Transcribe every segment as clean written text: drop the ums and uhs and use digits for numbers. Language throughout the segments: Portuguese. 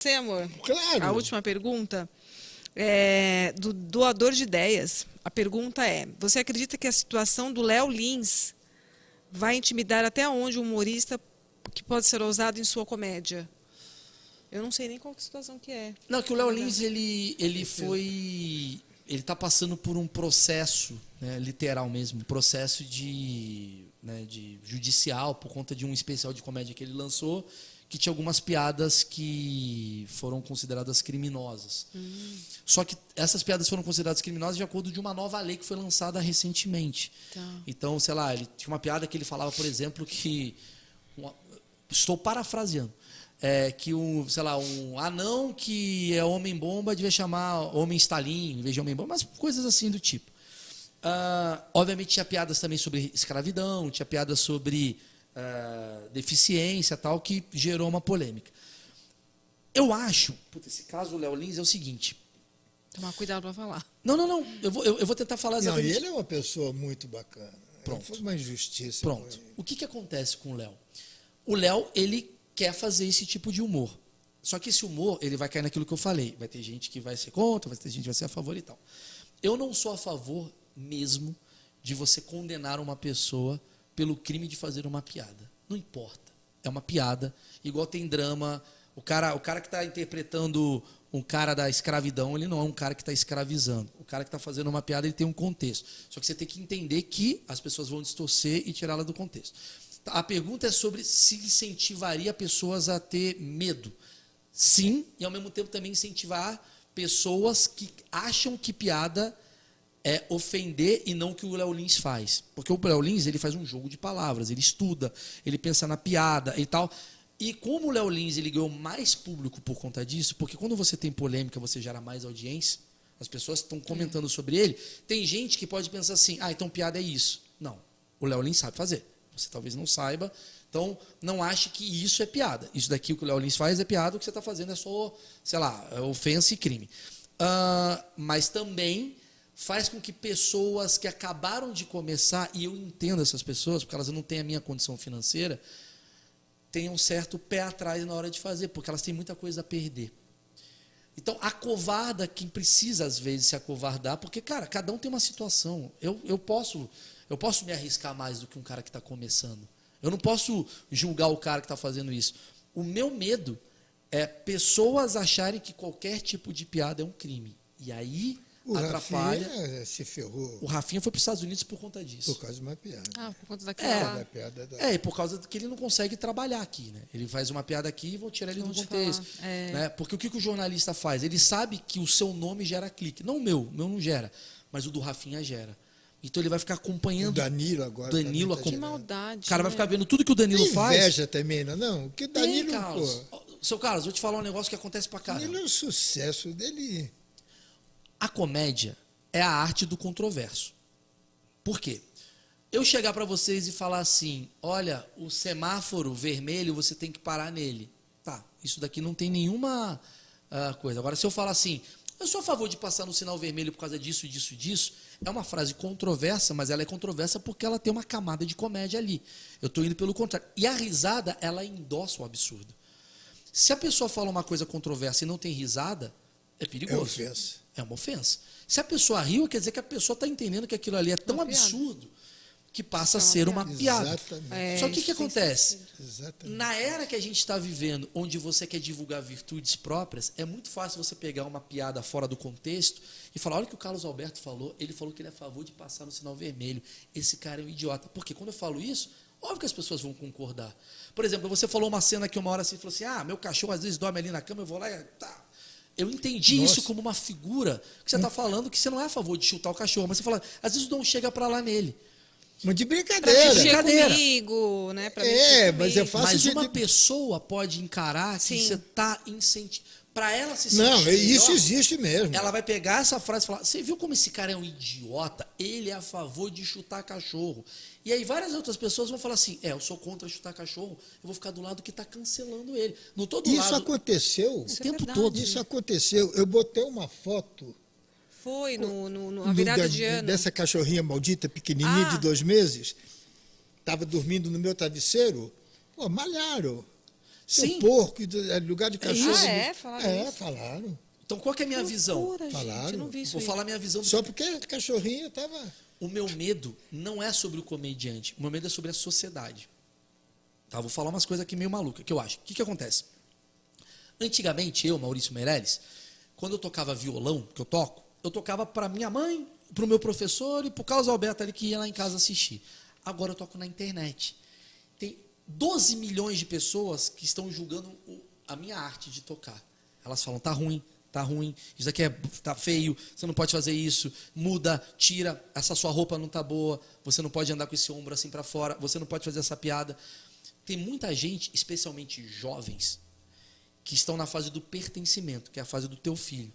Você, amor? Claro. A última pergunta é do doador de ideias. A pergunta é: você acredita que a situação do Léo Lins vai intimidar até onde um humorista que pode ser ousado em sua comédia? Eu não sei nem qual que situação que é. Não, que o Léo Lins, ele tá passando por um processo, né, literal mesmo, um processo de judicial, por conta de um especial de comédia que ele lançou, que tinha algumas piadas que foram consideradas criminosas. Só que essas piadas foram consideradas criminosas de acordo de uma nova lei que foi lançada recentemente. Tá. Então, sei lá, ele tinha uma piada que ele falava, por exemplo, que... estou parafraseando. Que sei lá, um anão que é homem-bomba devia chamar homem-Stalin em vez de homem-bomba, mas coisas assim do tipo. Obviamente tinha piadas também sobre escravidão, tinha piadas sobre deficiência tal, que gerou uma polêmica. Eu acho, esse caso do Léo Lins é o seguinte... Tomar cuidado para falar. Não, eu vou tentar falar exatamente... Não, e ele é uma pessoa muito bacana. Pronto. Foi uma injustiça. Pronto. O que acontece com o Léo? O Léo, ele quer fazer esse tipo de humor. Só que esse humor, ele vai cair naquilo que eu falei. Vai ter gente que vai ser contra, vai ter gente que vai ser a favor e tal. Eu não sou a favor mesmo de você condenar uma pessoa pelo crime de fazer uma piada. Não importa. É uma piada. Igual tem drama. O cara que está interpretando um cara da escravidão, ele não é um cara que está escravizando. O cara que está fazendo uma piada, ele tem um contexto. Só que você tem que entender que as pessoas vão distorcer e tirá-la do contexto. A pergunta é sobre se incentivaria pessoas a ter medo. Sim, e ao mesmo tempo também incentivar pessoas que acham que piada é ofender e não o que o Léo Lins faz. Porque o Léo Lins, ele faz um jogo de palavras, ele estuda, ele pensa na piada e tal. E como o Léo Lins, ele ganhou mais público por conta disso, porque quando você tem polêmica, você gera mais audiência, as pessoas estão comentando sobre ele, tem gente que pode pensar assim, então piada é isso. Não, o Léo Lins sabe fazer. Você talvez não saiba, então não ache que isso é piada. Isso daqui, o que o Léo Lins faz é piada, o que você está fazendo é só, sei lá, ofensa e crime. Mas também faz com que pessoas que acabaram de começar, e eu entendo essas pessoas, porque elas não têm a minha condição financeira, tenham um certo pé atrás na hora de fazer, porque elas têm muita coisa a perder. Então, acovarda quem precisa, às vezes, se acovardar, porque, cara, cada um tem uma situação. Eu posso me arriscar mais do que um cara que está começando. Eu não posso julgar o cara que está fazendo isso. O meu medo é pessoas acharem que qualquer tipo de piada é um crime. E aí atrapalha. O Rafinha se ferrou. O Rafinha foi para os Estados Unidos por conta disso. Por causa de uma piada. Por conta daquela Da piada e por causa que ele não consegue trabalhar aqui, né? Ele faz uma piada aqui e vão tirar ele do contexto. Né? Porque o que o jornalista faz? Ele sabe que o seu nome gera clique. Não o meu não gera, mas o do Rafinha gera. Então ele vai ficar acompanhando. O Danilo agora. Que maldade. O cara vai ficar vendo tudo que o Danilo faz. Inveja também, não? O que o Danilo, Carlos. Seu Carlos, vou te falar um negócio que acontece pra caramba. Danilo é um sucesso dele. A comédia é a arte do controverso. Por quê? Eu chegar para vocês e falar assim, olha, o semáforo vermelho, você tem que parar nele. Tá, isso daqui não tem nenhuma coisa. Agora, se eu falar assim, eu sou a favor de passar no sinal vermelho por causa disso, disso, disso, é uma frase controversa, mas ela é controversa porque ela tem uma camada de comédia ali. Eu estou indo pelo contrário. E a risada, ela endossa o absurdo. Se a pessoa fala uma coisa controversa e não tem risada, é perigoso. É ofensa. É uma ofensa. Se a pessoa riu, quer dizer que a pessoa está entendendo que aquilo ali é tão absurdo que passa a ser uma piada. Só que o que acontece? Exatamente. Na era que a gente está vivendo, onde você quer divulgar virtudes próprias, é muito fácil você pegar uma piada fora do contexto e falar, olha o que o Carlos Alberto falou, ele falou que ele é a favor de passar no sinal vermelho. Esse cara é um idiota. Porque quando eu falo isso, óbvio que as pessoas vão concordar. Por exemplo, você falou uma cena que uma hora assim, falou assim, meu cachorro às vezes dorme ali na cama, eu vou lá e... Tá. Eu entendi isso como uma figura que você está falando que você não é a favor de chutar o cachorro, mas você fala, às vezes o Dom chega para lá nele. Mas de Pra brincadeira. mexer comigo, né? Pra mas é fácil Mas de... uma pessoa pode encarar que você está incentivando. Para ela se sentir Não, isso melhor, existe mesmo. ela vai pegar essa frase e falar, você viu como esse cara é um idiota? Ele é a favor de chutar cachorro. E aí várias outras pessoas vão falar assim, eu sou contra chutar cachorro, eu vou ficar do lado que está cancelando ele. Não tô do Isso lado aconteceu. o tempo verdade. todo. Isso aconteceu. Eu botei uma foto Foi na virada de ano. dessa cachorrinha maldita, pequenininha, de 2 meses. Estava dormindo no meu travesseiro. Pô, malharam. Sim. porco, lugar de cachorro. isso. Ah, é? Falaram isso? Falaram. Então, qual que é a minha visão? Loucura, gente, Falaram. eu não vi isso Vou aí. falar minha visão. Só porque a cachorrinha estava... O meu medo não é sobre o comediante. O meu medo é sobre a sociedade. Tá? Vou falar umas coisas aqui meio malucas, que eu acho. O que acontece? Antigamente, eu, Maurício Meirelles, quando eu tocava violão, que eu tocava para minha mãe, para o meu professor e para o Carlos Alberto ali que ia lá em casa assistir. Agora eu toco na internet. Tem 12 milhões de pessoas que estão julgando a minha arte de tocar. Elas falam, tá ruim, isso aqui tá feio, você não pode fazer isso, muda, tira, essa sua roupa não tá boa, você não pode andar com esse ombro assim para fora, você não pode fazer essa piada. Tem muita gente, especialmente jovens, que estão na fase do pertencimento, que é a fase do teu filho,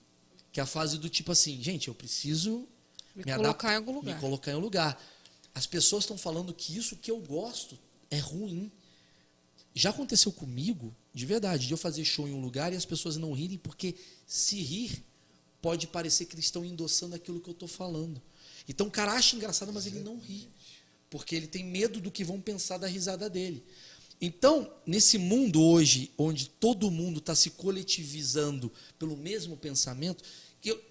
que é a fase do tipo assim, gente, eu preciso Me colocar em algum lugar. me colocar em um lugar. As pessoas estão falando que isso que eu gosto é ruim. Já aconteceu comigo, de verdade, de eu fazer show em um lugar e as pessoas não rirem, porque se rir, pode parecer que eles estão endossando aquilo que eu estou falando. Então o cara acha engraçado, mas ele não ri, porque ele tem medo do que vão pensar da risada dele. Então, nesse mundo hoje, onde todo mundo está se coletivizando pelo mesmo pensamento,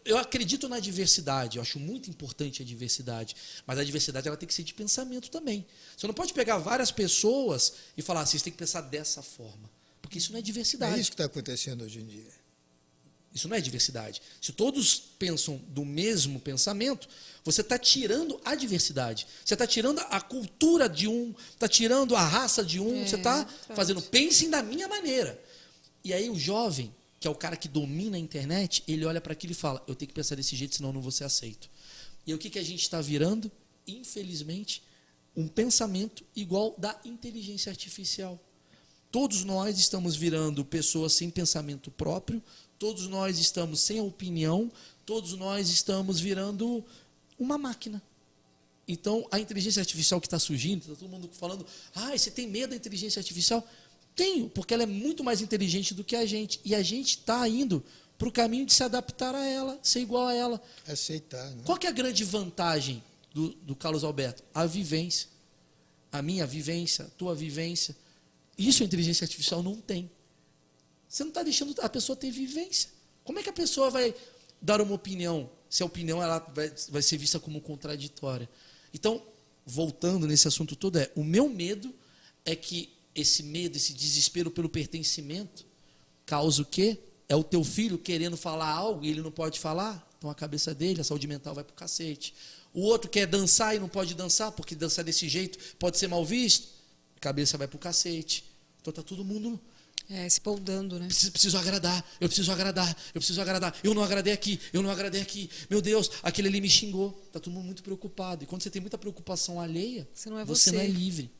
eu acredito na diversidade, eu acho muito importante a diversidade, mas a diversidade ela tem que ser de pensamento também. Você não pode pegar várias pessoas e falar assim, vocês têm que pensar dessa forma, porque isso não é diversidade. É isso que está acontecendo hoje em dia. Isso não é diversidade. Se todos pensam do mesmo pensamento, você está tirando a diversidade. Você está tirando a cultura de um, está tirando a raça de um, você está fazendo, pensem da minha maneira. E aí o jovem, que é o cara que domina a internet, ele olha para aquilo e fala, eu tenho que pensar desse jeito, senão eu não vou ser aceito. E aí, o que a gente está virando? Infelizmente, um pensamento igual da inteligência artificial. Todos nós estamos virando pessoas sem pensamento próprio, todos nós estamos sem opinião, todos nós estamos virando uma máquina. Então, a inteligência artificial que está surgindo, está todo mundo falando, você tem medo da inteligência artificial? Tenho, porque ela é muito mais inteligente do que a gente. E a gente está indo para o caminho de se adaptar a ela, ser igual a ela. Aceitar. Né? Qual que é a grande vantagem do Carlos Alberto? A vivência. A minha vivência, a tua vivência. Isso a inteligência artificial não tem. Você não está deixando a pessoa ter vivência. Como é que a pessoa vai dar uma opinião, se a opinião ela vai ser vista como contraditória? Então, voltando nesse assunto todo, o meu medo é que esse medo, esse desespero pelo pertencimento, causa o quê? É o teu filho querendo falar algo e ele não pode falar, então a cabeça dele, a saúde mental vai para o cacete. O outro quer dançar e não pode dançar, porque dançar desse jeito pode ser mal visto, a cabeça vai para o cacete. Então está todo mundo... se poldando, né? Preciso agradar, eu preciso agradar, eu não agradei aqui, meu Deus, aquele ali me xingou. Está todo mundo muito preocupado. E quando você tem muita preocupação alheia, Você não é você não é livre.